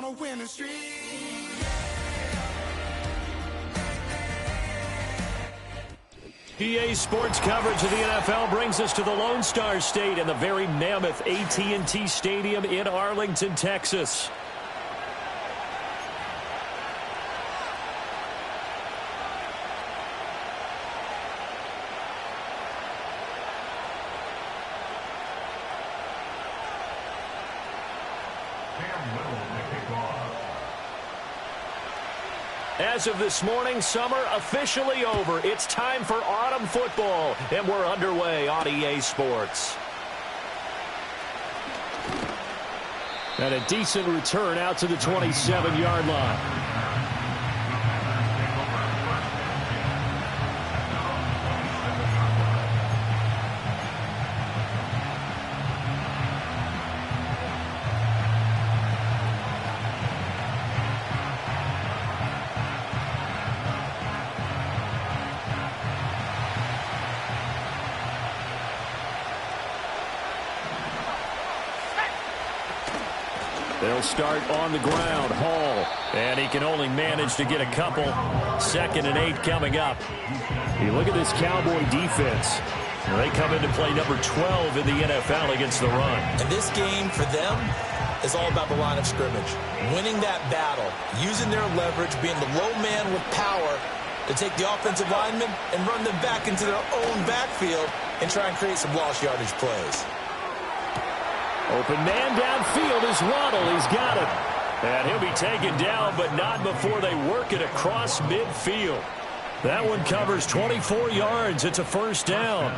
a winning streak. EA Sports coverage of the NFL brings us to the Lone Star State and the very mammoth AT&T Stadium in Arlington, Texas. As of this morning, summer officially over. It's time for autumn football, and we're underway on EA Sports. And a decent return out to the 27-yard line. They'll start on the ground. Hall. And he can only manage to get a couple. 2nd and 8 coming up. You look at this Cowboy defense. They come into play number 12 in the NFL against the run. And this game for them is all about the line of scrimmage. Winning that battle. Using their leverage. Being the low man with power to take the offensive linemen and run them back into their own backfield and try and create some lost yardage plays. Open man downfield is Waddle. He's got it. And he'll be taken down, but not before they work it across midfield. That one covers 24 yards. It's a first down.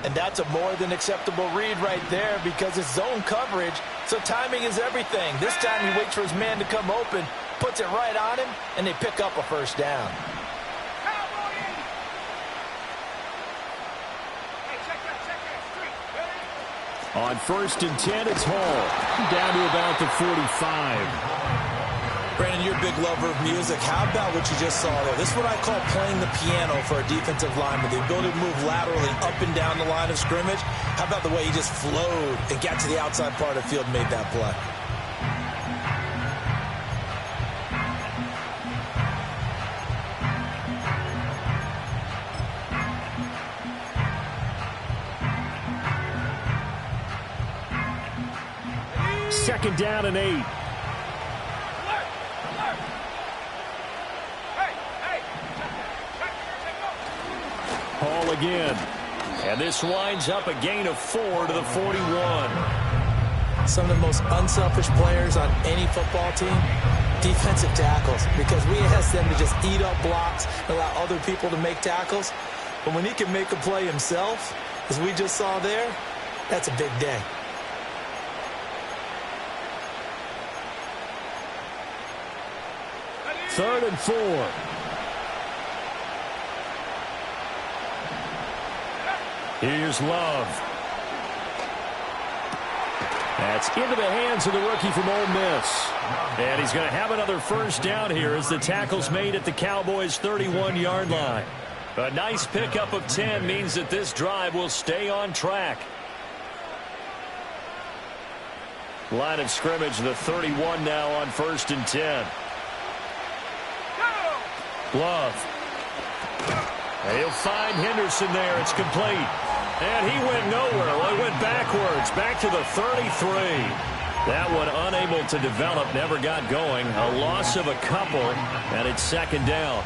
And that's a more than acceptable read right there because it's zone coverage, so timing is everything. This time he waits for his man to come open, puts it right on him, and they pick up a first down. On 1st and 10, it's Hall. Down to about the 45. Brandon, you're a big lover of music. How about what you just saw there? This is what I call playing the piano for a defensive lineman. The ability to move laterally up and down the line of scrimmage. How about the way he just flowed and got to the outside part of the field and made that play? Second down and 8. Hall again. And this winds up a gain of 4 to the 41. Some of the most unselfish players on any football team, defensive tackles, because we ask them to just eat up blocks and allow other people to make tackles. But when he can make a play himself, as we just saw there, that's a big day. Third and 4. Here's Love. That's into the hands of the rookie from Ole Miss. And he's going to have another first down here as the tackle's made at the Cowboys' 31-yard line. A nice pickup of 10 means that this drive will stay on track. Line of scrimmage, the 31 now on 1st and 10. Love. He'll find Henderson there. It's complete. And he went nowhere. Well, he went backwards, back to the 33. That one unable to develop, never got going. A loss of a couple, and it's 2nd down.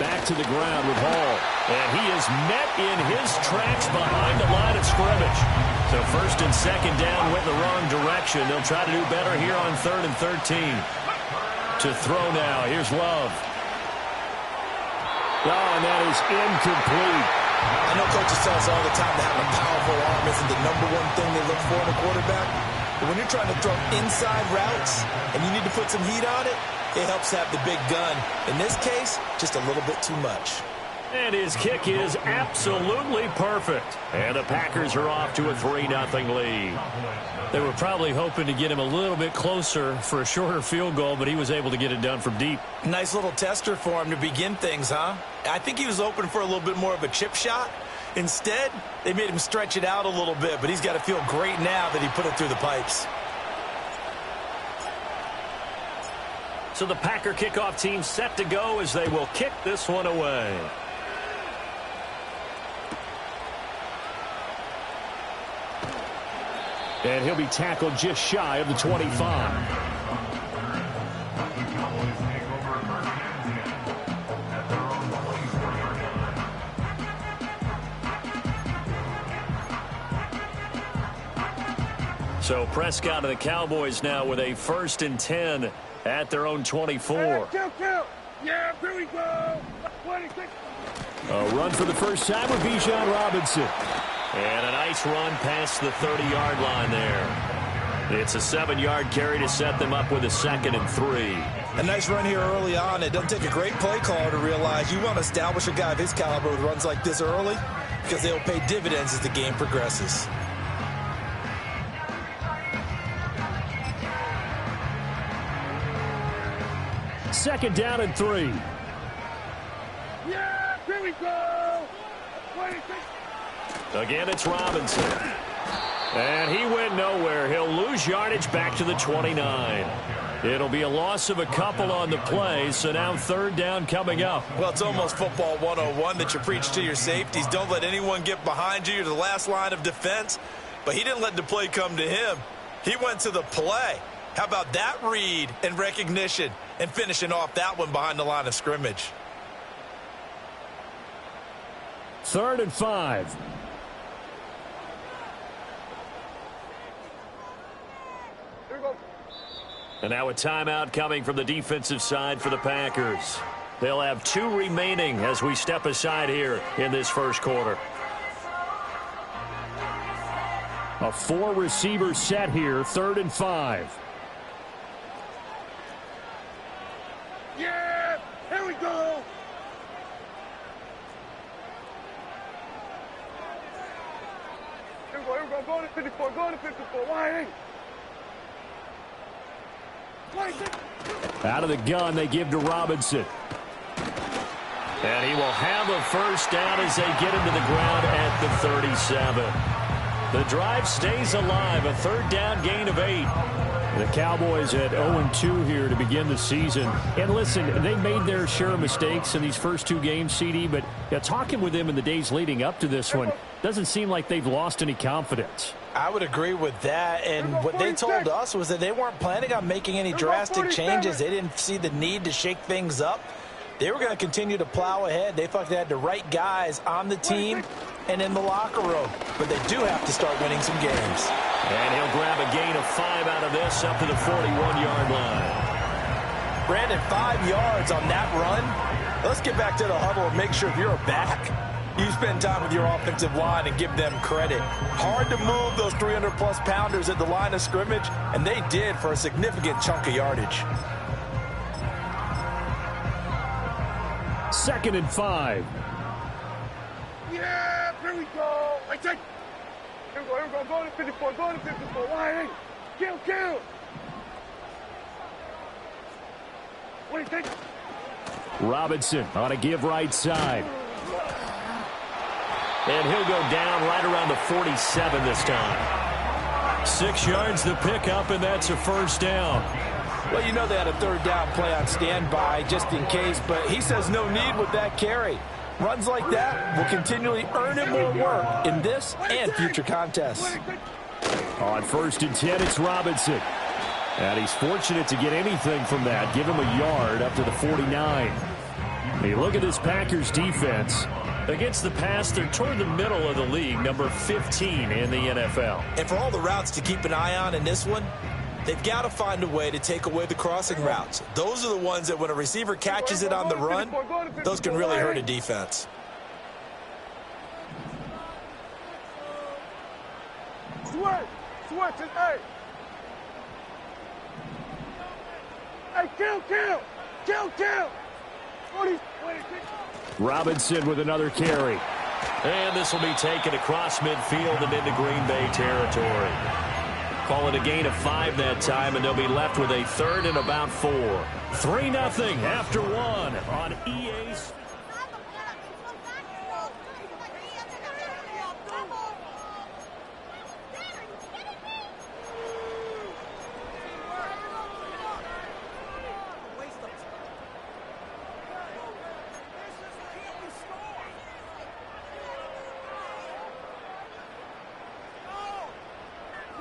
Back to the ground with Hall. And he is met in his tracks behind the line of scrimmage. So 1st and 2nd down went the wrong direction. They'll try to do better here on 3rd and 13. To throw now. Here's Love. Oh, and that is incomplete. I know coaches tell us all the time that having a powerful arm isn't the #1 thing they look for in a quarterback. But when you're trying to throw inside routes and you need to put some heat on it, it helps have the big gun. In this case, just a little bit too much. And his kick is absolutely perfect. And the Packers are off to a 3-0 lead. They were probably hoping to get him a little bit closer for a shorter field goal, but he was able to get it done from deep. Nice little tester for him to begin things, huh? I think he was open for a little bit more of a chip shot. Instead, they made him stretch it out a little bit, but he's got to feel great now that he put it through the pipes. So the Packer kickoff team set to go as they will kick this one away. And he'll be tackled just shy of the 25. So Prescott and the Cowboys now with a 1st and 10 at their own 24. Yeah, here we go. 26. A run for the first time with Bijan Robinson. And a nice run past the 30-yard line there. It's a 7-yard carry to set them up with a 2nd and 3. A nice run here early on. It doesn't take a great play caller to realize you want to establish a guy of his caliber with runs like this early because they'll pay dividends as the game progresses. Second down and 3. Yeah, here we go. 26. Again, it's Robinson. And he went nowhere. He'll lose yardage back to the 29. It'll be a loss of a couple on the play, so now 3rd down coming up. Well, it's almost football 101 that you preach to your safeties. Don't let anyone get behind you. You're the last line of defense. But he didn't let the play come to him. He went to the play. How about that read and recognition and finishing off that one behind the line of scrimmage? 3rd and 5. And now a timeout coming from the defensive side for the Packers. They'll have 2 remaining as we step aside here in this first quarter. A 4-receiver set here, 3rd and 5. Yeah, here we go. Here we go. Go to 54. Go to 54. Why? Out of the gun, they give to Robinson. And he will have a 1st down as they get him to the ground at the 37. The drive stays alive, a 3rd down gain of 8. The Cowboys at 0-2 here to begin the season. And listen, they made their share of mistakes in these first 2 games, CD, but talking with them in the days leading up to this one, doesn't seem like they've lost any confidence. I would agree with that, and what they told us was that they weren't planning on making any drastic changes. They didn't see the need to shake things up. They were going to continue to plow ahead. They thought they had the right guys on the team and in the locker room, but they do have to start winning some games. And he'll grab a gain of 5 out of this up to the 41-yard line. Brandon, 5 yards on that run. Let's get back to the huddle and make sure if you're a back, you spend time with your offensive line and give them credit. Hard to move those 300-plus pounders at the line of scrimmage, and they did for a significant chunk of yardage. 2nd and 5. Yeah, here we go. I take. Here we go. Go to 54. Go to 54. Why? Kill. What do you think? Robinson on a give right side. And he'll go down right around the 47 this time. 6 yards the pickup, and that's a 1st down. Well, you know they had a 3rd down play on standby just in case, but he says no need with that carry. Runs like that will continually earn him more work in this and future contests. On 1st and 10, it's Robinson. And he's fortunate to get anything from that. Give him a yard up to the 49. Hey, look at this Packers defense. Against the pass, they're toward the middle of the league, number 15 in the NFL. And for all the routes to keep an eye on in this one, they've got to find a way to take away the crossing routes. Those are the ones that when a receiver catches it on the run, those can really hurt a defense. Switch it, hey. Hey, kill. Robinson with another carry. And this will be taken across midfield and into Green Bay territory. Call it a gain of 5 that time, and they'll be left with a 3rd and about 4. 3-0 after 1 on EA's.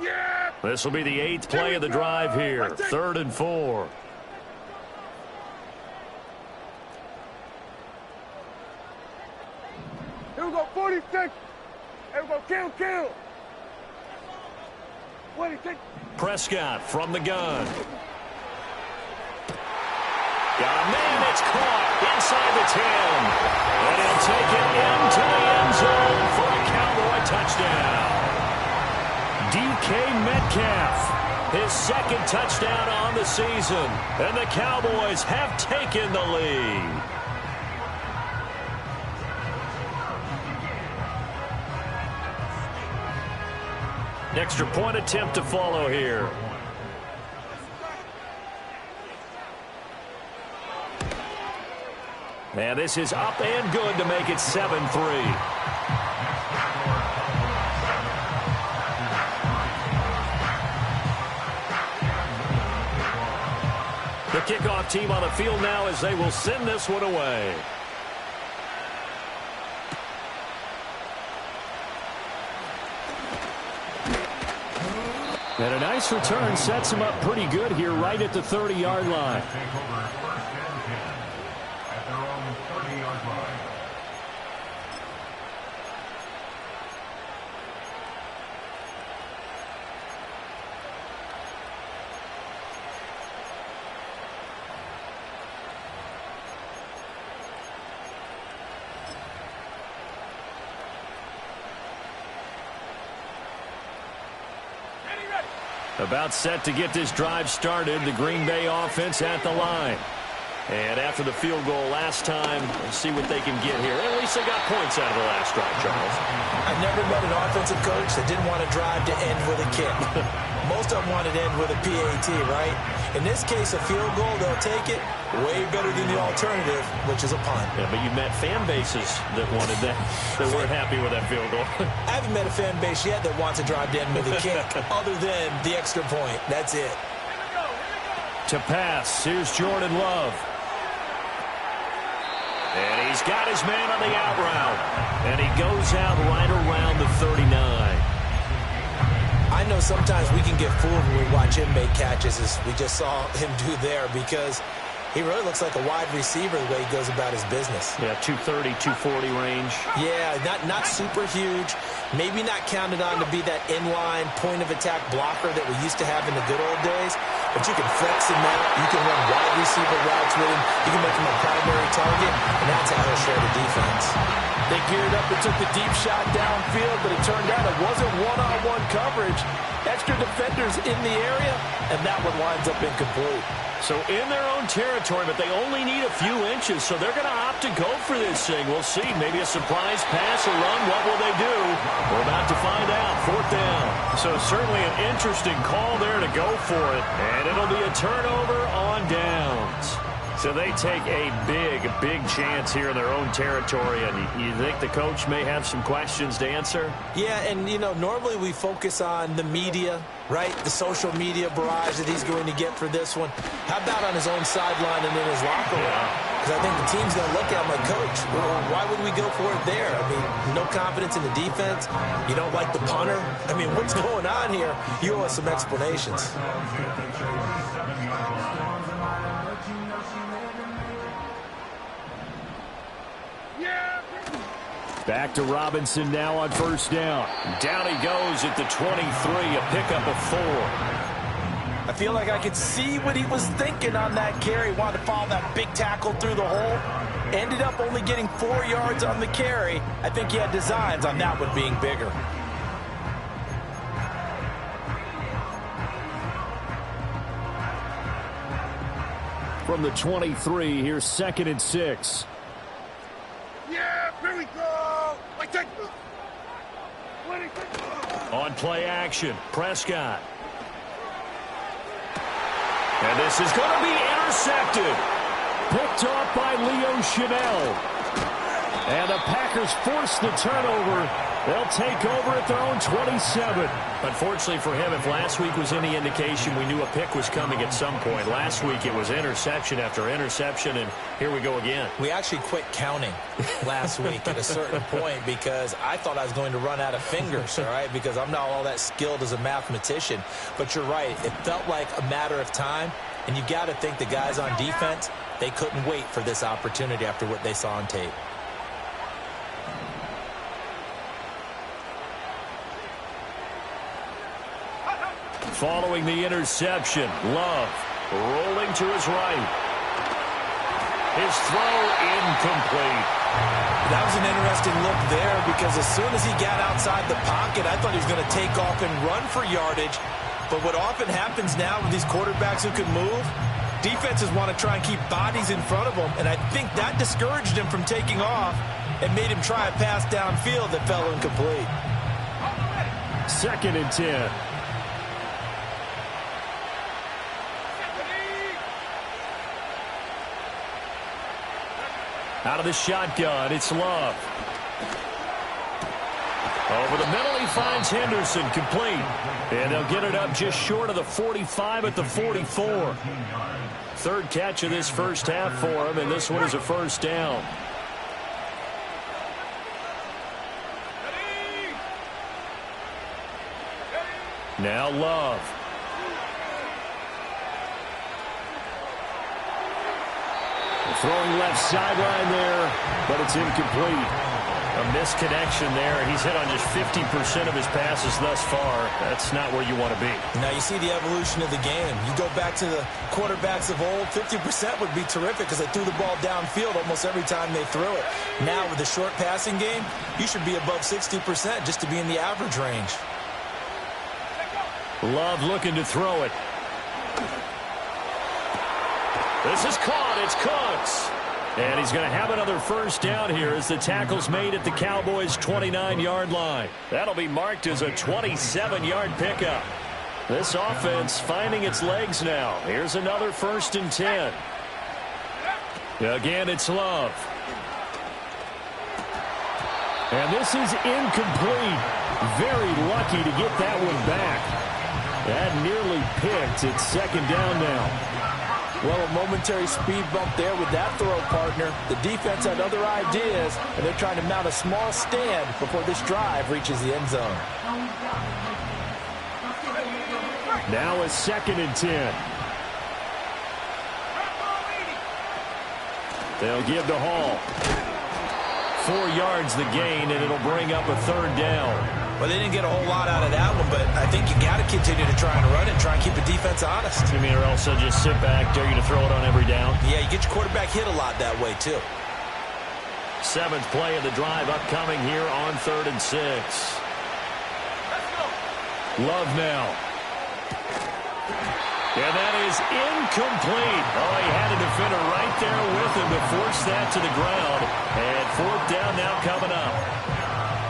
Yeah. This will be the 8th play of the drive here. 3rd and 4. Here we go, 46. Here we go, kill. 26. Prescott from the gun. Got a man, it's caught inside the 10. And he'll take it into the end zone for a Cowboy touchdown. DK Metcalf, his 2nd touchdown on the season. And the Cowboys have taken the lead. Extra point attempt to follow here. And this is up and good to make it 7-3. The kickoff team on the field now as they will send this one away. And a nice return sets him up pretty good here right at the 30-yard line. About set to get this drive started. The Green Bay offense at the line. And after the field goal last time, we'll see what they can get here. At least they got points out of the last drive, Charles. I've never met an offensive coach that didn't want to drive to end with a kick. Most of them wanted to end with a PAT, right? In this case, a field goal, they'll take it. Way better than the alternative, which is a punt. Yeah, but you met fan bases that wanted that, that weren't happy with that field goal. I haven't met a fan base yet that wants to drive to end with a kick, other than the extra point. That's it. To pass, here's Jordan Love. And he's got his man on the out route. And he goes out right around the 39. I know sometimes we can get fooled when we watch him make catches, as we just saw him do there, because he really looks like a wide receiver the way he goes about his business. Yeah, 230, 240 range. Yeah, not super huge. Maybe not counted on to be that inline point-of-attack blocker that we used to have in the good old days. But you can flex him out. You can run wide receiver routes with him. You can make him a primary target, and that's how he'll share the defense. They geared up and took the deep shot downfield, but it turned out it wasn't one-on-one coverage. Extra defenders in the area, and that one winds up incomplete. So in their own territory, but they only need a few inches, so they're going to opt to go for this thing. We'll see. Maybe a surprise pass or run. What will they do? We're about to find out. 4th down. So certainly an interesting call there to go for it, and it'll be a turnover on downs. So they take a big chance here in their own territory, and you think the coach may have some questions to answer? Yeah, and, you know, normally we focus on the media, right? The social media barrage that he's going to get for this one. How about on his own sideline and in his locker room? Because I think the team's going to look at him like, Coach, well, why would we go for it there? I mean, no confidence in the defense. You don't like the punter. I mean, what's going on here? You owe us some explanations. Back to Robinson now on 1st down. Down he goes at the 23, a pickup of 4. I feel like I could see what he was thinking on that carry. Wanted to follow that big tackle through the hole. Ended up only getting 4 yards on the carry. I think he had designs on that one being bigger. From the 23, here's 2nd and 6. Yeah, here we go. I take. On play action, Prescott. And this is going to be intercepted. Picked off by Leo Chanel. And the Packers force the turnover They'll take over at their own 27. Unfortunately for him, if last week was any indication, we knew a pick was coming at some point. Last week it was interception after interception, and here we go again. We actually quit counting last week at a certain point because I thought I was going to run out of fingers, all right, because I'm not all that skilled as a mathematician. But you're right. It felt like a matter of time, and you've got to think the guys on defense, they couldn't wait for this opportunity after what they saw on tape. Following the interception, Love rolling to his right. His throw incomplete. That was an interesting look there because as soon as he got outside the pocket, I thought he was going to take off and run for yardage. But what often happens now with these quarterbacks who can move, defenses want to try and keep bodies in front of them, and I think that discouraged him from taking off and made him try a pass downfield that fell incomplete. 2nd and 10. Out of the shotgun, it's Love. Over the middle, he finds Henderson, complete. And they'll get it up just short of the 45 at the 44. 3rd catch of this first half for him, and this one is a first down. Now Love. Throwing left sideline there, but it's incomplete. A misconnection there. He's hit on just 50% of his passes thus far. That's not where you want to be. Now you see the evolution of the game. You go back to the quarterbacks of old, 50% would be terrific because they threw the ball downfield almost every time they threw it. Now with the short passing game, you should be above 60% just to be in the average range. Love looking to throw it. This is caught. It's Cooks. And he's going to have another first down here as the tackle's made at the Cowboys' 29-yard line. That'll be marked as a 27-yard pickup. This offense finding its legs now. Here's another 1st and 10. Again, it's Love. And this is incomplete. Very lucky to get that one back. That nearly picked. It's 2nd down now. Well, a momentary speed bump there with that throw, partner. The defense had other ideas, and they're trying to mount a small stand before this drive reaches the end zone. Now a 2nd and 10. They'll give to Hall. 4 yards the gain, and it'll bring up a 3rd down. Well, they didn't get a whole lot out of that one, but I think you got to continue to try and run it, try and keep the defense honest. You mean, or else they'll just sit back, dare you to throw it on every down? Yeah, you get your quarterback hit a lot that way, too. 7th play of the drive upcoming here on 3rd and 6. Love now. And that is incomplete. Oh, he had a defender right there with him to force that to the ground. And 4th down now coming up.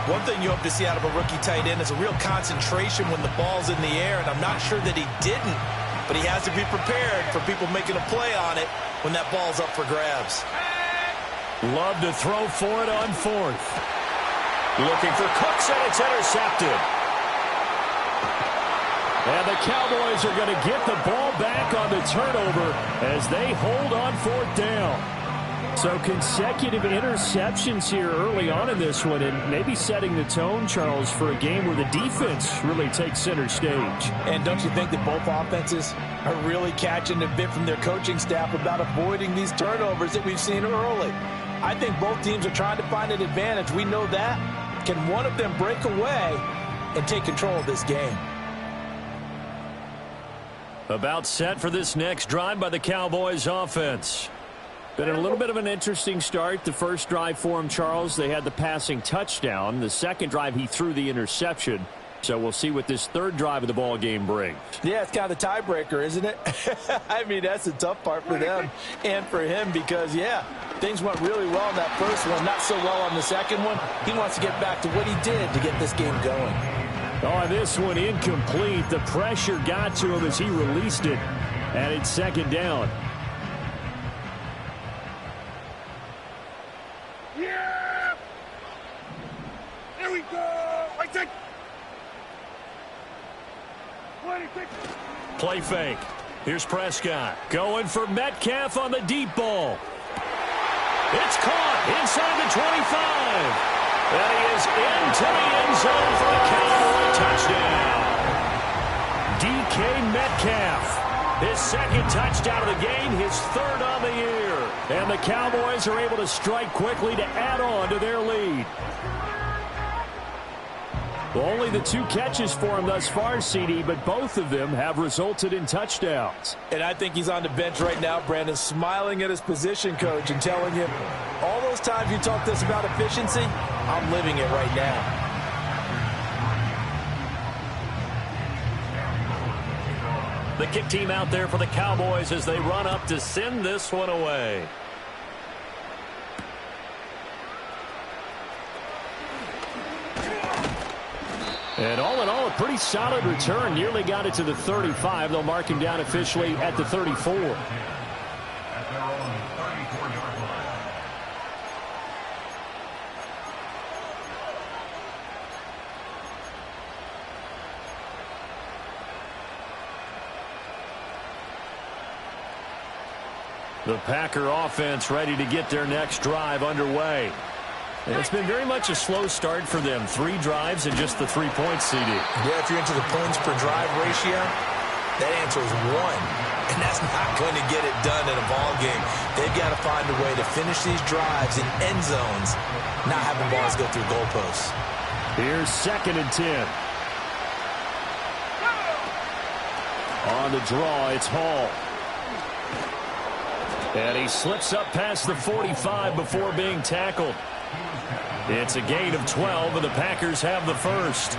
One thing you hope to see out of a rookie tight end is a real concentration when the ball's in the air, and I'm not sure that he didn't, but he has to be prepared for people making a play on it when that ball's up for grabs. Love to throw for it on 4th. Looking for Cooks, and it's intercepted. And the Cowboys are going to get the ball back on the turnover as they hold on 4th down. So consecutive interceptions here early on in this one, and maybe setting the tone, Charles, for a game where the defense really takes center stage. And don't you think that both offenses are really catching a bit from their coaching staff about avoiding these turnovers that we've seen early? I think both teams are trying to find an advantage. We know that. Can one of them break away and take control of this game? About set for this next drive by the Cowboys offense. Been a little bit of an interesting start. The first drive for him, Charles, they had the passing touchdown. The second drive, he threw the interception. So we'll see what this 3rd drive of the ball game brings. Yeah, it's kind of the tiebreaker, isn't it? I mean, that's the tough part for them and for him because, yeah, things went really well in that first one, not so well on the second one. He wants to get back to what he did to get this game going. Oh, this one incomplete. The pressure got to him as he released it, and it's 2nd down. Yeah! There we go! Play fake. Here's Prescott. Going for Metcalf on the deep ball. It's caught inside the 25. And he is into the end zone for a Cowboy touchdown. DK Metcalf. His second touchdown of the game, his third on the year. And the Cowboys are able to strike quickly to add on to their lead. Only the 2 catches for him thus far, CD, but both of them have resulted in touchdowns. And I think he's on the bench right now, Brandon, smiling at his position coach and telling him, all those times you talked to us about efficiency, I'm living it right now. The kick team out there for the Cowboys as they run up to send this one away. And all in all, a pretty solid return. Nearly got it to the 35. They'll mark him down officially at the 34. The Packer offense ready to get their next drive underway. And it's been very much a slow start for them. 3 drives and just the 3 points, CD. Yeah, if you're into the points per drive ratio, that answer is 1. And that's not going to get it done in a ball game. They've got to find a way to finish these drives in end zones, not having balls go through goalposts. Here's 2nd and 10. On the draw, it's Hall. And he slips up past the 45 before being tackled. It's a gain of 12, and the Packers have the first.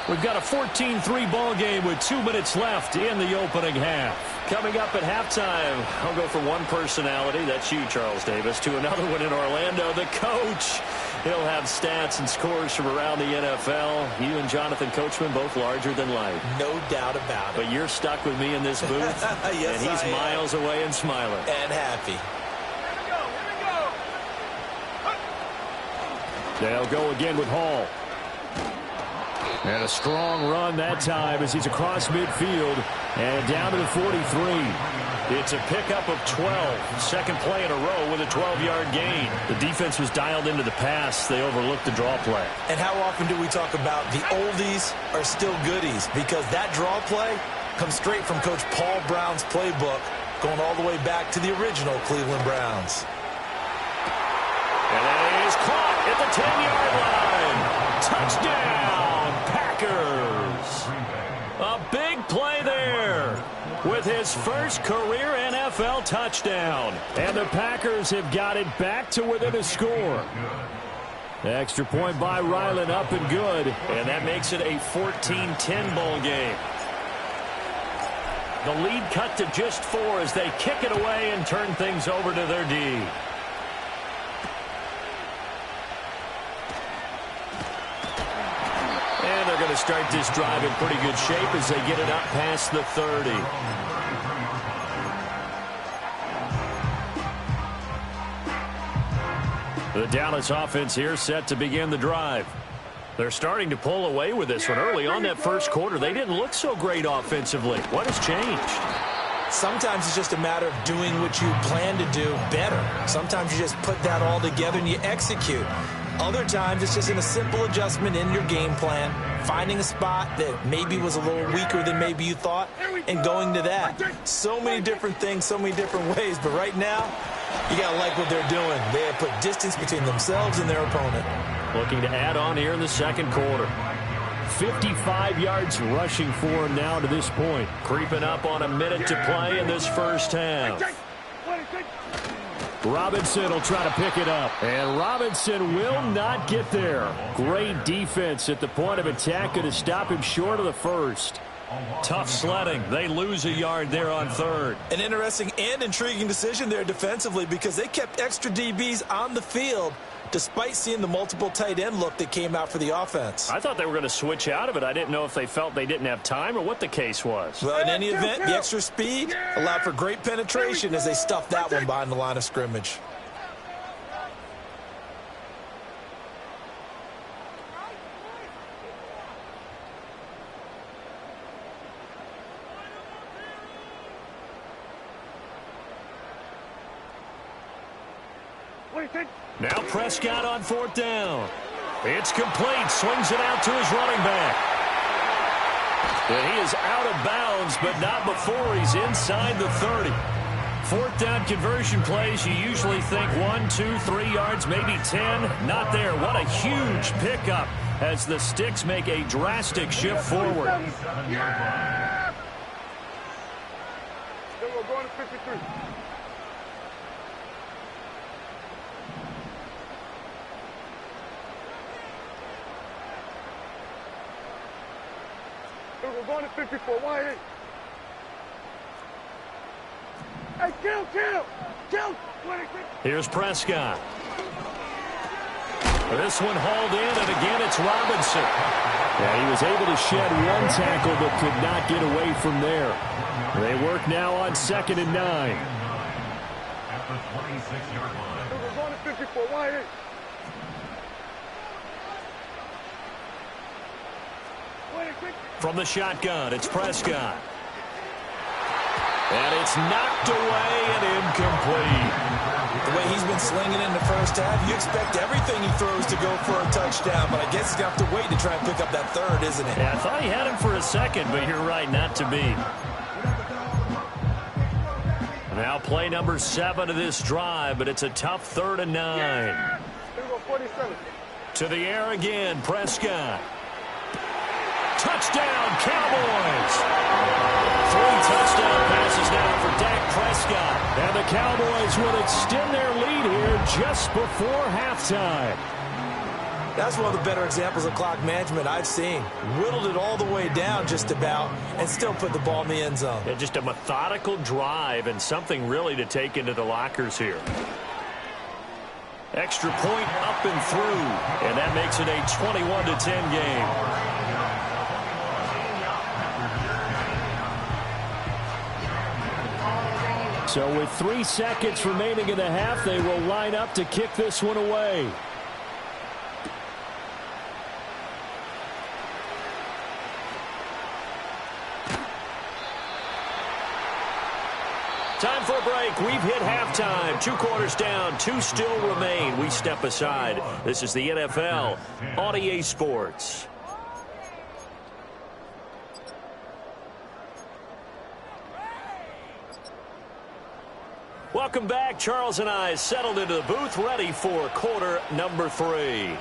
We've got a 14-3 ball game with 2 minutes left in the opening half. Coming up at halftime, I'll go from one personality, that's you, Charles Davis, to another one in Orlando, the coach. He'll have stats and scores from around the NFL. You and Jonathan Coachman, both larger than life. No doubt about it. But you're stuck with me in this booth. Yes, and he's miles away and smiling. And happy. They'll go again with Hall. And a strong run that time as he's across midfield and down to the 43. It's a pickup of 12. Second play in a row with a 12-yard gain. The defense was dialed into the pass. They overlooked the draw play. And how often do we talk about the oldies are still goodies? Because that draw play comes straight from Coach Paul Brown's playbook, going all the way back to the original Cleveland Browns. And it is caught at the 10-yard line. Touchdown, Packers. A big play there with his first career NFL touchdown. And the Packers have got it back to within a score. Extra point by Ryland, up and good. And that makes it a 14-10 ball game. The lead cut to just 4 as they kick it away and turn things over to their D. And they're going to start this drive in pretty good shape as they get it up past the 30. The Dallas offense here set to begin the drive. They're starting to pull away with this one. Early on that first quarter, they didn't look so great offensively. What has changed? Sometimes it's just a matter of doing what you plan to do better. Sometimes you just put that all together and you execute. Other times it's just in a simple adjustment in your game plan, finding a spot that maybe was a little weaker than maybe you thought, and going to that. So many different things, so many different ways, but right now, you got to like what they're doing. They have put distance between themselves and their opponent. Looking to add on here in the second quarter. 55 yards rushing for him now to this point. Creeping up on a minute to play in this first half. Robinson will try to pick it up. And Robinson will not get there. Great defense at the point of attack to stop him short of the first. Tough sledding. They lose a yard there on third. An interesting and intriguing decision there defensively because they kept extra DBs on the field despite seeing the multiple tight end look that came out for the offense. I thought they were going to switch out of it. I didn't know if they felt they didn't have time or what the case was. Well, in any event, the extra speed allowed for great penetration as they stuffed that one behind the line of scrimmage. Now Prescott on fourth down. It's complete. Swings it out to his running back. And he is out of bounds, but not before he's inside the 30. Fourth down conversion plays, you usually think 1, 2, 3 yards, maybe 10. Not there. What a huge pickup as the Sticks make a drastic shift forward. Yeah! Then we're going to 53. We're going to 54. Why? Hey, kill! Here's Prescott. This one hauled in, and again it's Robinson. Yeah, he was able to shed one tackle but could not get away from there. They work now on 2nd and 9. At the 26-yard line. We're going to 54. Why? From the shotgun, it's Prescott. And it's knocked away and incomplete. The way he's been slinging in the first half, you expect everything he throws to go for a touchdown, but I guess he's going to have to wait to try and pick up that third, isn't it? Yeah, I thought he had him for a second, but you're right, not to be. Now play number 7 of this drive, but it's a tough 3rd and 9. Yeah. To the air again, Prescott. Touchdown, Cowboys! 3 touchdown passes now for Dak Prescott. And the Cowboys will extend their lead here just before halftime. That's one of the better examples of clock management I've seen. Whittled it all the way down just about and still put the ball in the end zone. Yeah, just a methodical drive and something really to take into the lockers here. Extra point up and through. And that makes it a 21-10 game. So with 3 seconds remaining in the half, they will line up to kick this one away. Time for a break. We've hit halftime. 2 quarters down. 2 still remain. We step aside. This is the NFL on EA Sports. Welcome back. Charles and I settled into the booth, ready for quarter number 3.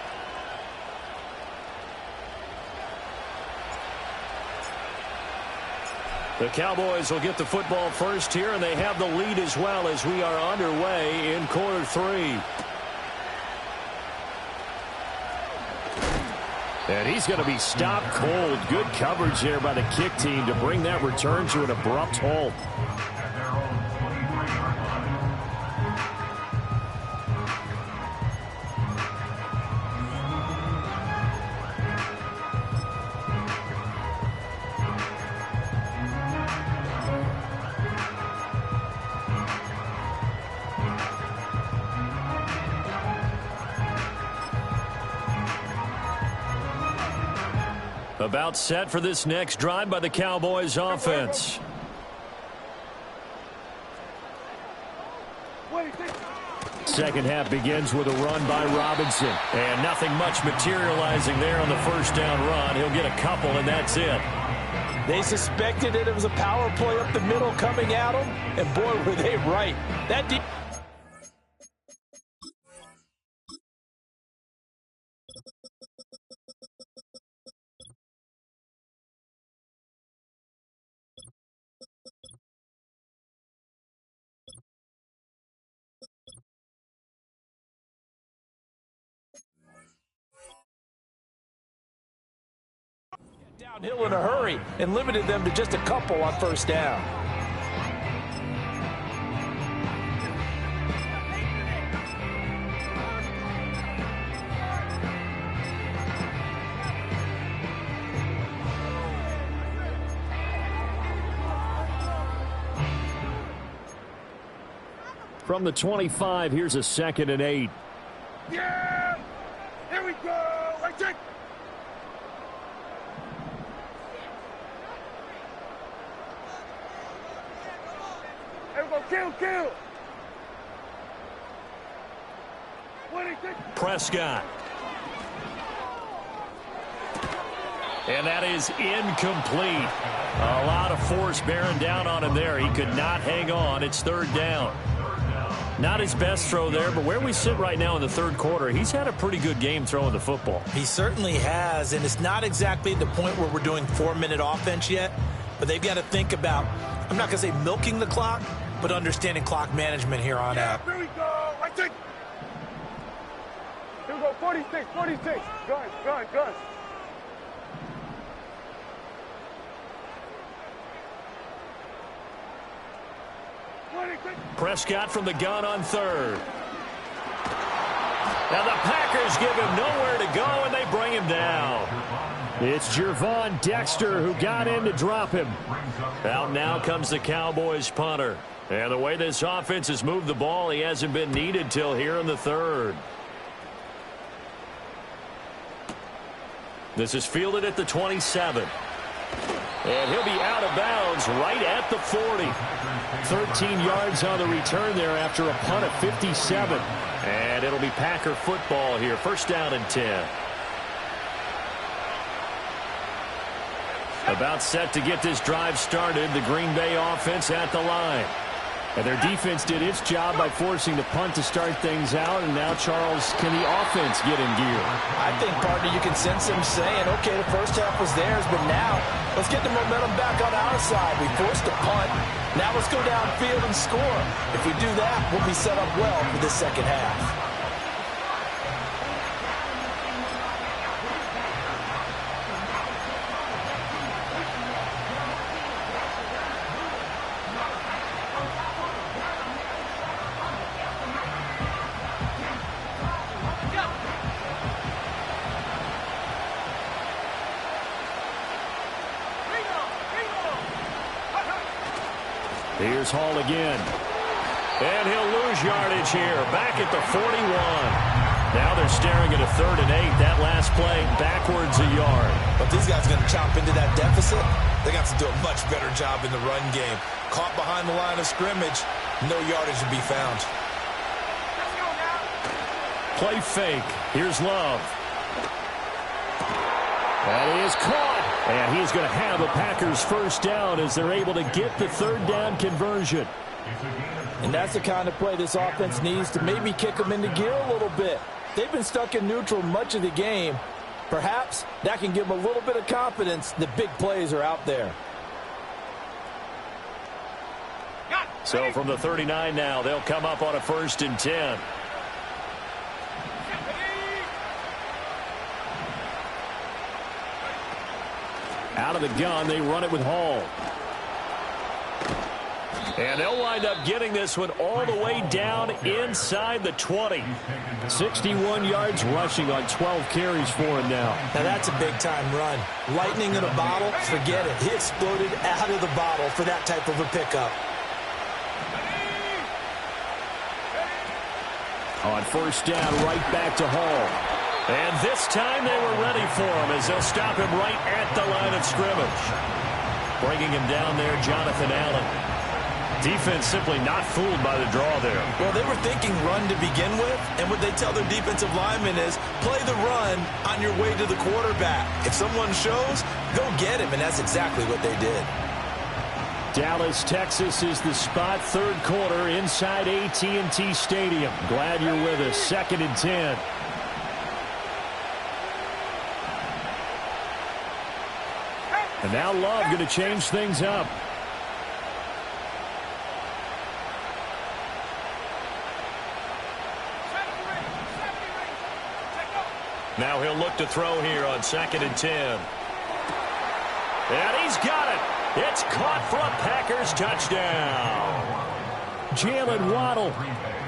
The Cowboys will get the football first here, and they have the lead as well as we are underway in quarter 3. And he's going to be stopped cold. Good coverage there by the kick team to bring that return to an abrupt halt. About set for this next drive by the Cowboys offense. Second half begins with a run by Robinson. And nothing much materializing there on the first down run. He'll get a couple, and that's it. They suspected it was a power play up the middle coming at them, and boy, were they right. That deep. Downhill in a hurry and limited them to just a couple on first down. From the 25, here's a 2nd and 8. Yeah! Here we go! Right there! Here we go! Kill! Prescott. And that is incomplete. A lot of force bearing down on him there. He could not hang on. It's 3rd down. Not his best throw there, but where we sit right now in the 3rd quarter, he's had a pretty good game throwing the football. He certainly has, and it's not exactly the point where we're doing 4-minute offense yet, but they've got to think about, I'm not going to say milking the clock, but understanding clock management here on out. Here we go! Right there! Here we go, 46. Gun. Prescott from the gun on 3rd. Now the Packers give him nowhere to go, and they bring him down. It's Gervon Dexter who got in to drop him. Out now comes the Cowboys punter. And the way this offense has moved the ball, he hasn't been needed till here in the 3rd. This is fielded at the 27. And he'll be out of bounds right at the 40. 13 yards on the return there after a punt of 57. And it'll be Packer football here. 1st down and 10. About set to get this drive started. The Green Bay offense at the line. And their defense did its job by forcing the punt to start things out. And now, Charles, can the offense get in gear? I think, partner, you can sense them saying, okay, the first half was theirs, but now let's get the momentum back on our side. We forced a punt. Now let's go downfield and score. If we do that, we'll be set up well for the 2nd half. Here's Hall again. And he'll lose yardage here. Back at the 41. Now they're staring at a 3rd and 8. That last play backwards a yard. But these guys are going to chomp into that deficit. They got to do a much better job in the run game. Caught behind the line of scrimmage. No yardage to be found. Play fake. Here's Love. That is caught. And he's going to have the Packers 1st down as they're able to get the 3rd down conversion. And that's the kind of play this offense needs to maybe kick them into gear a little bit. They've been stuck in neutral much of the game. Perhaps that can give them a little bit of confidence that big plays are out there. So from the 39 now, they'll come up on a 1st and 10. Out of the gun, they run it with Hall. And they'll wind up getting this one all the way down inside the 20. 61 yards rushing on 12 carries for him now. Now that's a big-time run. Lightning in a bottle, forget it. He exploded out of the bottle for that type of a pickup. On 1st down, right back to Hall. And this time they were ready for him as they'll stop him right at the line of scrimmage. Bringing him down there, Jonathan Allen. Defense simply not fooled by the draw there. Well, they were thinking run to begin with, and what they tell their defensive linemen is play the run on your way to the quarterback. If someone shows, go get him, and that's exactly what they did. Dallas, Texas is the spot. 3rd quarter inside AT&T Stadium. Glad you're with us. 2nd and 10. And now Love going to change things up. Now he'll look to throw here on 2nd and 10. And he's got it. It's caught for a Packers touchdown. Jalen Waddle,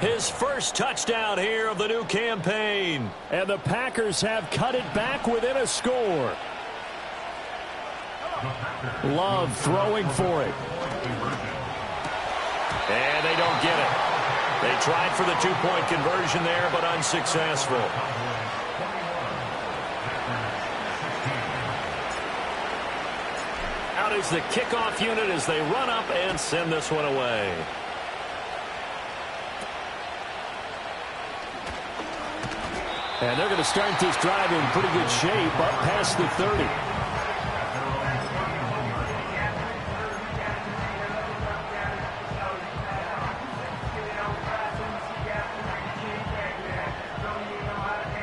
his first touchdown here of the new campaign. And the Packers have cut it back within a score. Love throwing for it. And they don't get it. They tried for the two-point conversion there, but unsuccessful. Out is the kickoff unit as they run up and send this one away. And they're going to start this drive in pretty good shape up past the 30.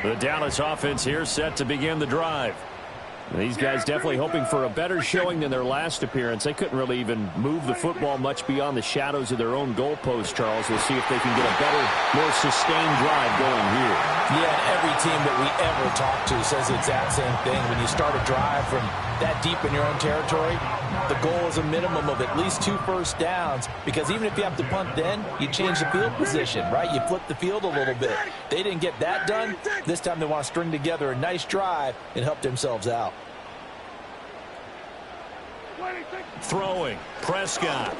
The Dallas offense here set to begin the drive. These guys definitely hoping for a better showing than their last appearance. They couldn't really even move the football much beyond the shadows of their own goalpost, Charles. We'll see if they can get a better, more sustained drive going here. Yeah, and every team that we ever talk to says the exact same thing. When you start a drive from that deep in your own territory, the goal is a minimum of at least 2 first downs, because even if you have to punt then, you change the field position, right? You flip the field a little bit. They didn't get that done. This time they want to string together a nice drive and help themselves out. Throwing, Prescott.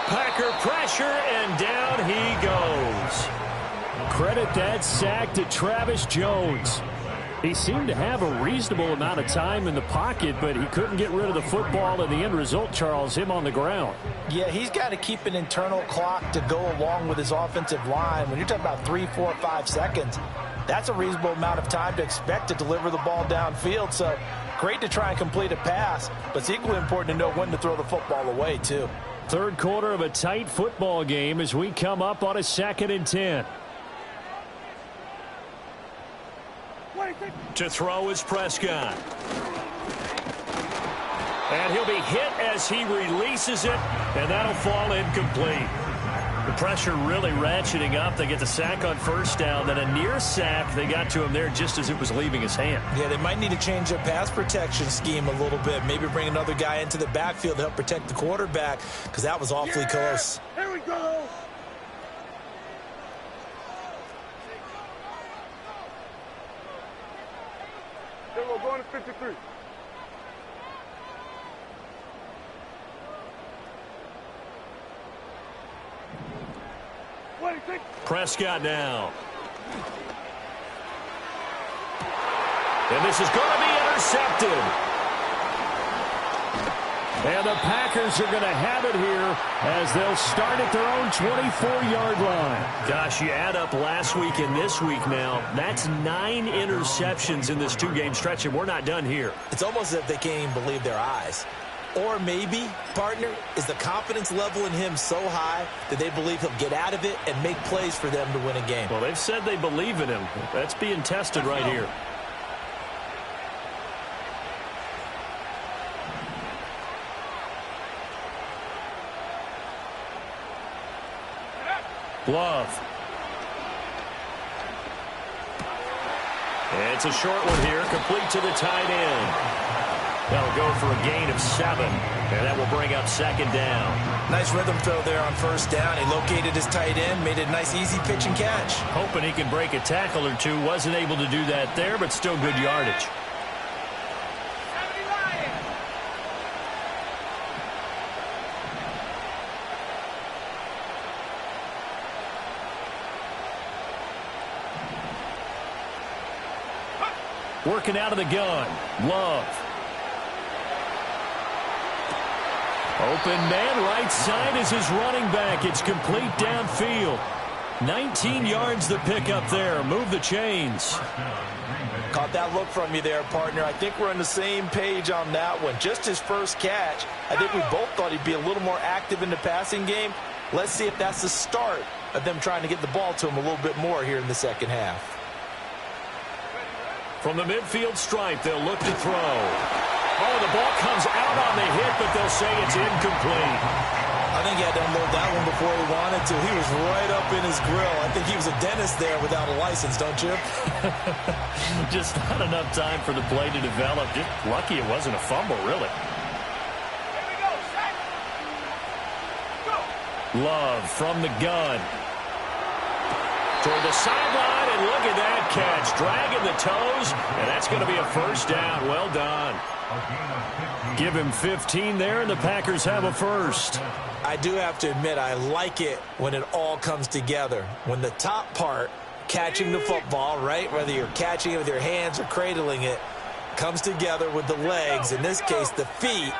Packer pressure, and down he goes. Credit that sack to Travis Jones. He seemed to have a reasonable amount of time in the pocket, but he couldn't get rid of the football, and the end result, Charles, him on the ground. Yeah, he's got to keep an internal clock to go along with his offensive line. When you're talking about 3, 4, 5 seconds, that's a reasonable amount of time to expect to deliver the ball downfield. So great to try and complete a pass, but it's equally important to know when to throw the football away, too. Third quarter of a tight football game as we come up on a 2nd and 10. To throw is Prescott. And he'll be hit as he releases it, and that'll fall incomplete. The pressure really ratcheting up. They get the sack on first down, then a near sack. They got to him there just as it was leaving his hand. Yeah, they might need to change their pass protection scheme a little bit. Maybe bring another guy into the backfield to help protect the quarterback, because that was awfully close. Here we go. We're going to 53. Prescott now. And this is going to be intercepted. And the Packers are going to have it here as they'll start at their own 24-yard line. Gosh, you add up last week and this week now, that's 9 interceptions in this 2-game stretch, and we're not done here. It's almost as if they can't even believe their eyes. Or maybe, partner, is the confidence level in him so high that they believe he'll get out of it and make plays for them to win a game. Well, they've said they believe in him. That's being tested right here. Love. And it's a short one here, complete to the tight end. That'll go for a gain of 7, and that will bring up 2nd down. Nice rhythm throw there on first down. He located his tight end, made it a nice easy pitch and catch. Hoping he can break a tackle or two. Wasn't able to do that there, but still good yardage. Working out of the gun. Love. Open man right side is his running back. It's complete downfield. 19 yards the pickup there. Move the chains. Caught that look from you there, partner. I think we're on the same page on that one. Just his first catch. I think we both thought he'd be a little more active in the passing game. Let's see if that's the start of them trying to get the ball to him a little bit more here in the second half. From the midfield stripe, they'll look to throw. Oh, the ball comes out on the hit, but they'll say it's incomplete. I think he had to unload that one before he wanted to. He was right up in his grill. I think he was a dentist there without a license, don't you? Just not enough time for the play to develop. Just lucky it wasn't a fumble, really. Love from the gun. Toward the sideline, and look at that catch. Dragging the toes, and that's going to be a first down. Well done. Give him 15 there, and the Packers have a first. I do have to admit, I like it when it all comes together. When the top part, catching the football, right, whether you're catching it with your hands or cradling it, comes together with the legs, in this case the feet,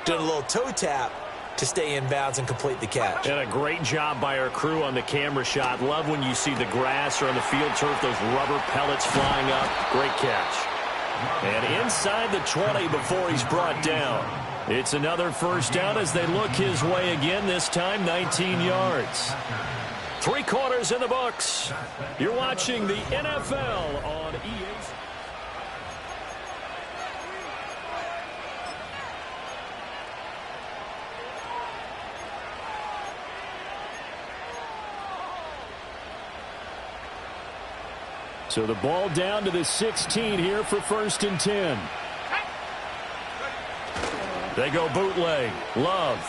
doing a little toe tap to stay in bounds and complete the catch. And a great job by our crew on the camera shot. Love when you see the grass or on the field turf, those rubber pellets flying up. Great catch. And inside the 20 before he's brought down. It's another first down as they look his way again, this time 19 yards. 3 quarters in the books. You're watching the NFL on EA. So the ball down to the 16 here for 1st and 10. They go bootleg. Love.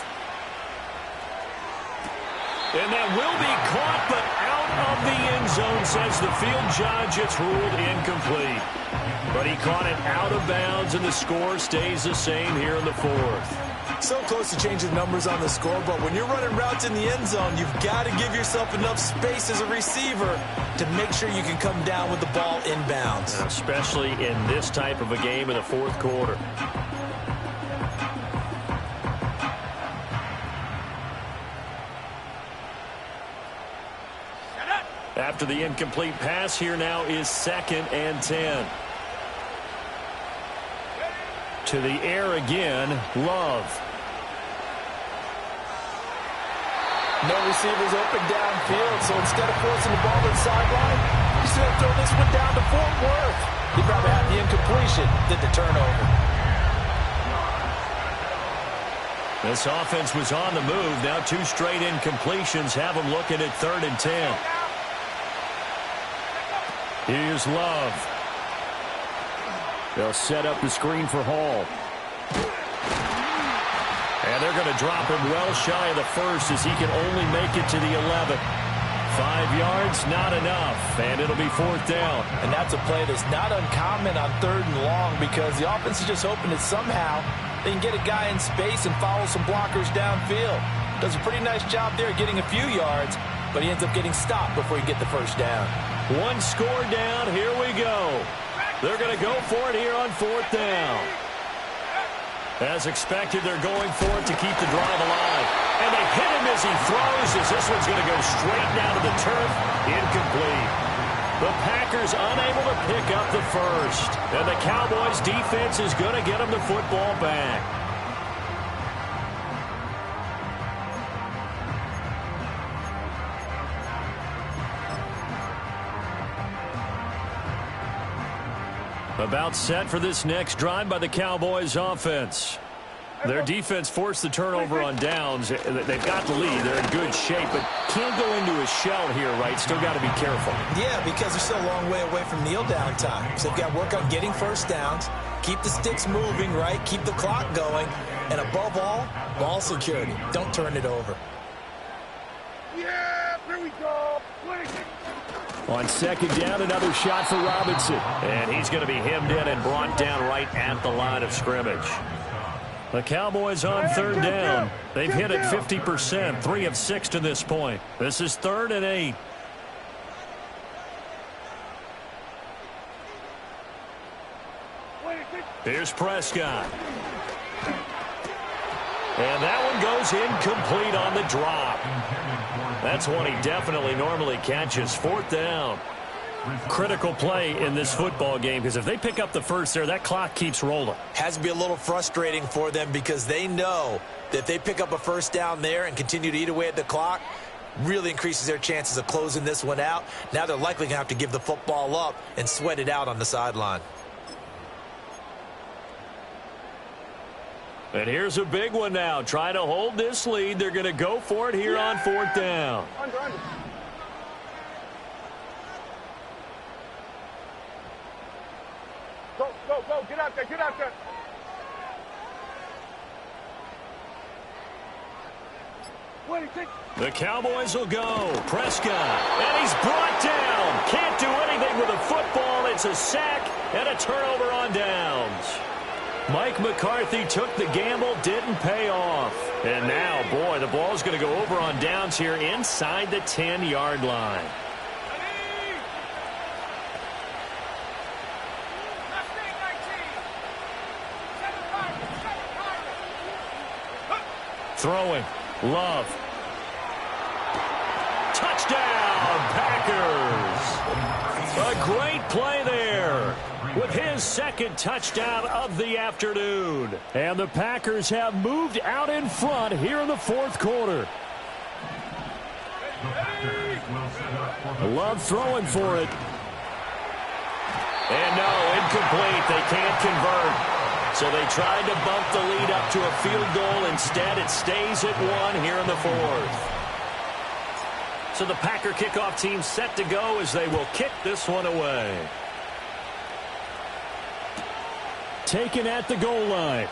And that will be caught, but out of the end zone, says the field judge. It's ruled incomplete. But he caught it out of bounds, and the score stays the same here in the 4th. So close to changing numbers on the score, but when you're running routes in the end zone, you've got to give yourself enough space as a receiver to make sure you can come down with the ball inbounds. And especially in this type of a game in the 4th quarter. After the incomplete pass, here now is 2nd and 10. To the air again, Love. No receivers open downfield, so instead of forcing the ball to the sideline, he's going to throw this one down to Fort Worth. He probably had the incompletion, did the turnover. This offense was on the move. Now 2 straight incompletions have them looking at 3rd and 10. Here's Love. They'll set up the screen for Hall. And they're going to drop him well shy of the 1st as he can only make it to the 11th. 5 yards, not enough, and it'll be 4th down. And that's a play that's not uncommon on 3rd and long because the offense is just hoping that somehow they can get a guy in space and follow some blockers downfield. Does a pretty nice job there getting a few yards, but he ends up getting stopped before he get the 1st down. 1 score down, here we go. They're going to go for it here on 4th down. As expected, they're going for it to keep the drive alive. And they hit him as he throws, as this one's going to go straight down to the turf. Incomplete. The Packers unable to pick up the 1st. And the Cowboys defense is going to get them the football back. About set for this next drive by the Cowboys offense. Their defense forced the turnover on downs. They've got the lead. They're in good shape, but can't go into a shell here, right? Still got to be careful. Yeah, because they're still a long way away from kneel down time. So they've got to work on getting 1st downs, keep the sticks moving, right? Keep the clock going. And above all, ball security. Don't turn it over. Yeah, here we go. On 2nd down, another shot for Robinson. And he's going to be hemmed in and brought down right at the line of scrimmage. The Cowboys on 3rd down. They've hit it 50%, 3 of 6 to this point. This is 3rd and 8. Here's Prescott. And that one goes incomplete on the drop. That's one he definitely normally catches. 4th down. Critical play in this football game because if they pick up the 1st there, that clock keeps rolling. Has to be a little frustrating for them because they know that if they pick up a 1st down there and continue to eat away at the clock, really increases their chances of closing this one out. Now they're likely going to have to give the football up and sweat it out on the sideline. And here's a big one now. Trying to hold this lead. They're going to go for it here on 4th down. Under. Go. Get out there. What do you think? The Cowboys will go. Prescott. And he's brought down. Can't do anything with a football. It's a sack and a turnover on downs. Mike McCarthy took the gamble, didn't pay off. And now, boy, the ball's going to go over on downs here inside the 10-yard line. Throwing. Love. Touchdown, Packers. A great play there with his second touchdown of the afternoon. And the Packers have moved out in front here in the 4th quarter. Love throwing for it. And no, incomplete. They can't convert. So they tried to bump the lead up to a field goal. Instead, it stays at 1 here in the 4th. So the Packer kickoff team set to go as they will kick this one away. Taken at the goal line.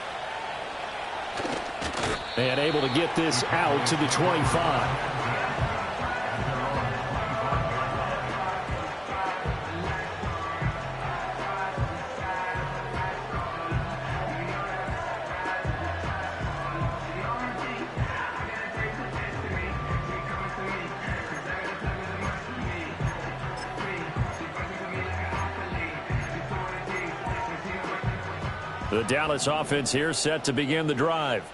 And able to get this out to the 25. The Dallas offense here set to begin the drive.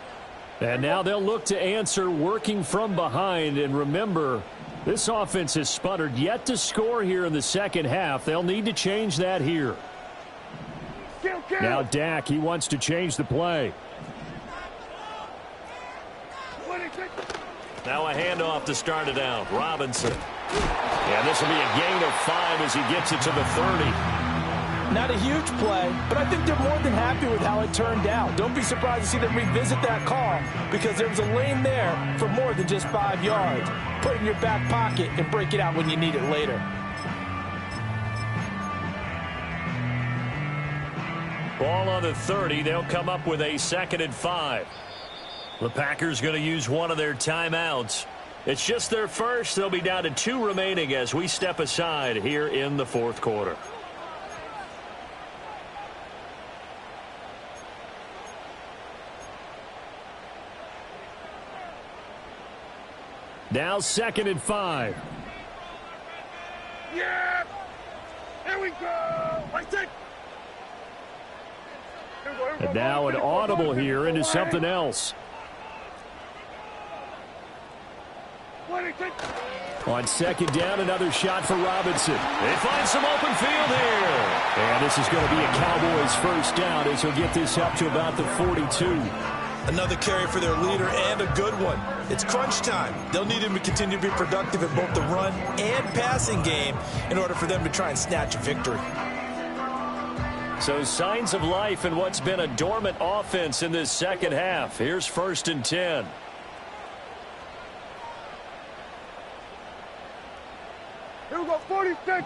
And now they'll look to answer working from behind. And remember, this offense has sputtered yet to score here in the second half. They'll need to change that here. Now Dak, he wants to change the play. Now a handoff to start it out. Robinson. And this will be a gain of 5 as he gets it to the 30. Not a huge play, but I think they're more than happy with how it turned out. Don't be surprised to see them revisit that call because there was a lane there for more than just 5 yards. Put it in your back pocket and break it out when you need it later. Ball on the 30. They'll come up with a 2nd and 5. The Packers going to use one of their timeouts. It's just their first. They'll be down to 2 remaining as we step aside here in the 4th quarter. Now 2nd and 5. Yeah! Here we go! And now an audible here into something else. On 2nd down, another shot for Robinson. They find some open field here. And this is going to be a Cowboys first down as he'll get this up to about the 42. Another carry for their leader and a good one. It's crunch time. They'll need him to continue to be productive in both the run and passing game in order for them to try and snatch a victory. So signs of life in what's been a dormant offense in this second half. Here's 1st and 10. Here we go, 46.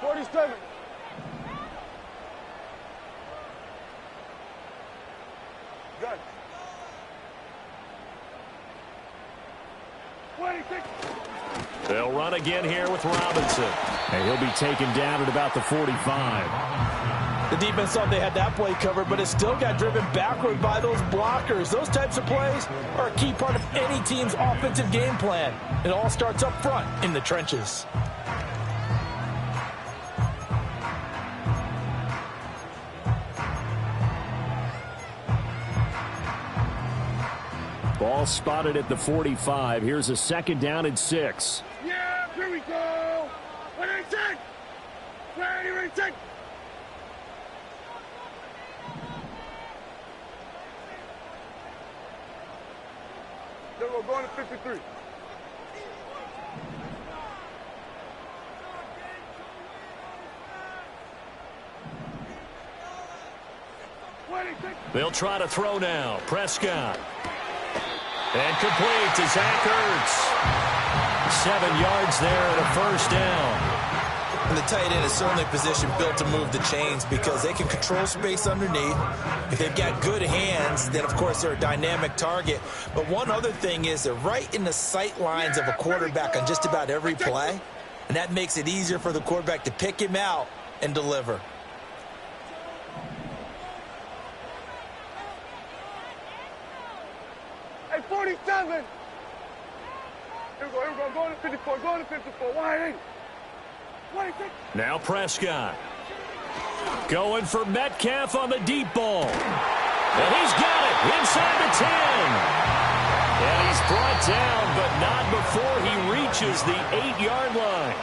'47. Good. 26. They'll run again here with Robinson. And he'll be taken down at about the 45. The defense thought they had that play covered, but it still got driven backward by those blockers. Those types of plays are a key part of any team's offensive game plan. It all starts up front in the trenches. Ball spotted at the 45. Here's a 2nd down and 6. Yeah, here we go. What do you think? Where do you think? Then we're going to 53. They'll try to throw now. Prescott. And complete to Zach Ertz. 7 yards there and a first down. And the tight end is certainly a position built to move the chains because they can control space underneath. If they've got good hands, then, of course, they're a dynamic target. But one other thing is they're right in the sight lines of a quarterback on just about every play. And that makes it easier for the quarterback to pick him out and deliver. Hey, 47! Here we go, go to 54, go to 54, wide in. Now Prescott. Going for Metcalf on the deep ball. And he's got it inside the 10. And he's brought down, but not before he reaches the 8-yard line.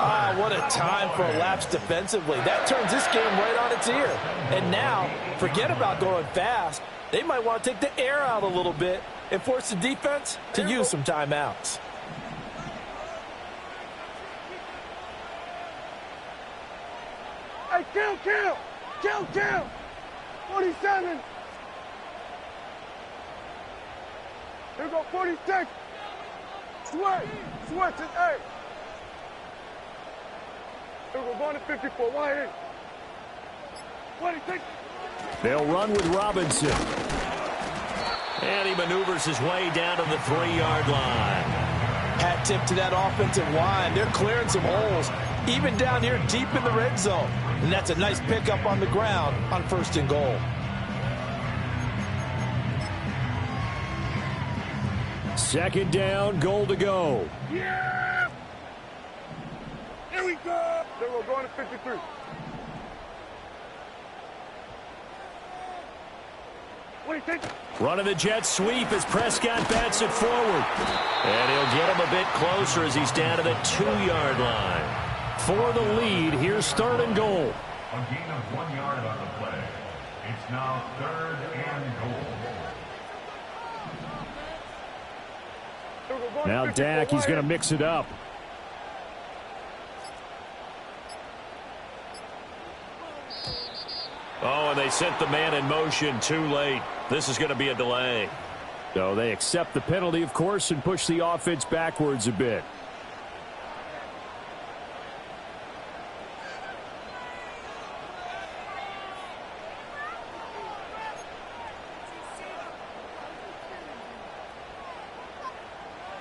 Ah, what a time for a lapse defensively. That turns this game right on its ear. And now, forget about going fast. They might want to take the air out a little bit and force the defense to use some timeouts. Hey, kill! 47! Here we go, 46! Sweat to 8! Here we go, going to 54, wide in. 26! They'll run with Robinson. And he maneuvers his way down to the 3-yard line. Hat tip to that offensive line. They're clearing some holes, even down here deep in the red zone. And that's a nice pickup on the ground on 1st and goal. Second down, goal to go. Yeah! Here we go! Then we're going to 53. What do you think? Running the jet sweep as Prescott bats it forward. And he'll get him a bit closer as he's down to the 2-yard line. For the lead, here's 3rd and goal. A gain of 1 yard on the play. It's now 3rd and goal. Now Dak, he's going to mix it up. Oh, and they sent the man in motion too late. This is going to be a delay. So they accept the penalty, of course, and push the offense backwards a bit.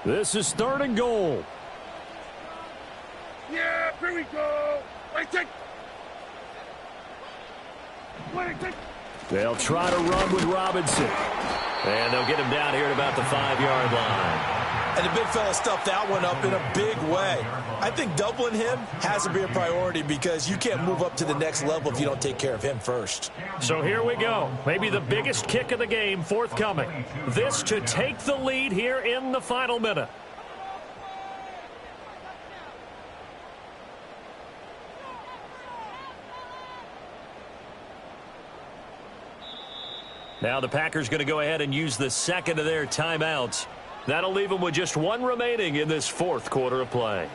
This is 3rd and goal. Yeah, here we go. They'll try to run with Robinson. And they'll get him down here at about the 5-yard line. And the big fella stuffed that one up in a big way. I think doubling him has to be a priority because you can't move up to the next level if you don't take care of him first. So here we go. Maybe the biggest kick of the game forthcoming. This to take the lead here in the final minute. Now the Packers going to go ahead and use the second of their timeouts. That'll leave them with just 1 remaining in this 4th quarter of play.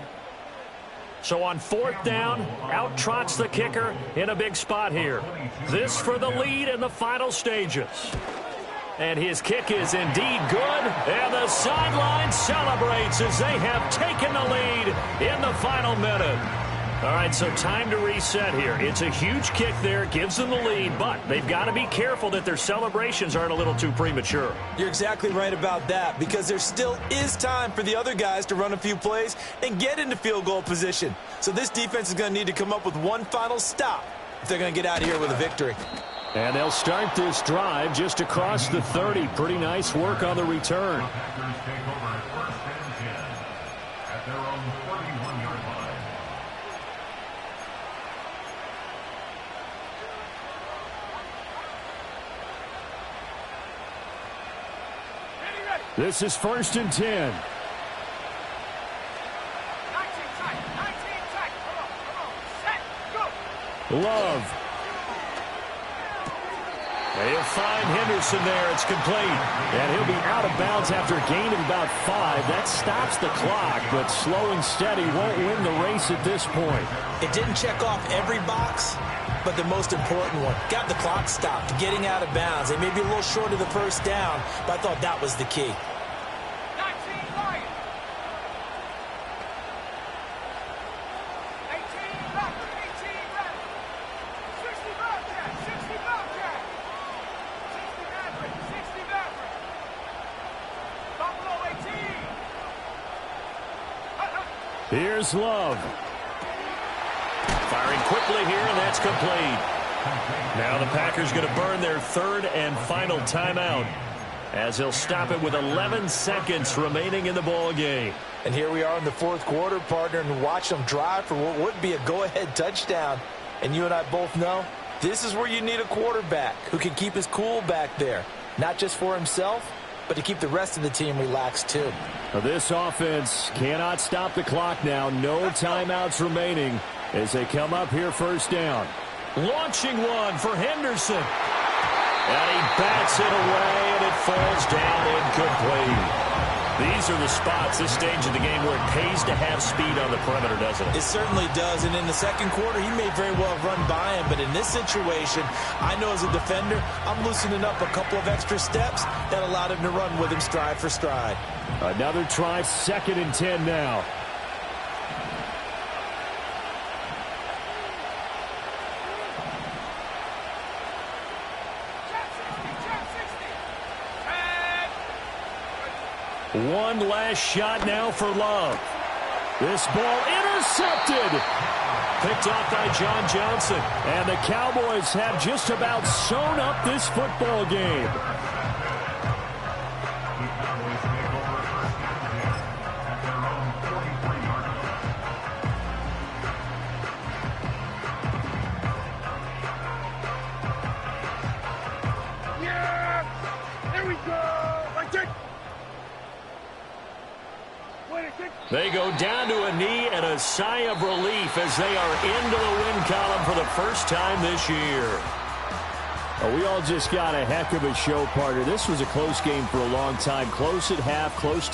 So on 4th down, out trots the kicker in a big spot here. This for the lead in the final stages. And his kick is indeed good. And the sideline celebrates as they have taken the lead in the final minute. All right, so time to reset here. It's a huge kick there, gives them the lead, but they've got to be careful that their celebrations aren't a little too premature. You're exactly right about that because there still is time for the other guys to run a few plays and get into field goal position. So this defense is going to need to come up with one final stop if they're going to get out of here with a victory. And they'll start this drive just across the 30. Pretty nice work on the return. Packers take over at 1st and 10 at their own 31-yard line. This is 1st and 10. 19 tight. Come on. Set, go. Love. They'll find Henderson there. It's complete. And he'll be out of bounds after a gain of about 5. That stops the clock, but slow and steady won't win the race at this point. It didn't check off every box, but the most important one. Got the clock stopped, getting out of bounds. They may be a little short of the first down, but I thought that was the key. Here's Love. Firing quickly here, and that's complete. Now the Packers going to burn their third and final timeout as they'll stop it with 11 seconds remaining in the ball game. And here we are in the fourth quarter, partner, and watch them drive for what would be a go-ahead touchdown. And you and I both know this is where you need a quarterback who can keep his cool back there, not just for himself, but to keep the rest of the team relaxed too. This offense cannot stop the clock now. No timeouts remaining as they come up here first down. Launching one for Henderson. And he bats it away, and it falls down incomplete. These are the spots, this stage of the game, where it pays to have speed on the perimeter, doesn't it? It certainly does, and in the second quarter, he may very well run by him, but in this situation, I know as a defender, I'm loosening up a couple of extra steps that allowed him to run with him stride for stride. Another try, 2nd and 10 now. One last shot now for Love. This ball intercepted. Picked off by John Johnson. And the Cowboys have just about sewn up this football game. The Cowboys take over first and 10 at their own 43-yard line. Yeah! There we go! I take. They go down to a knee and a sigh of relief as they are into the win column for the first time this year. Oh, we all just got a heck of a show, partner. This was a close game for a long time. Close at half, close to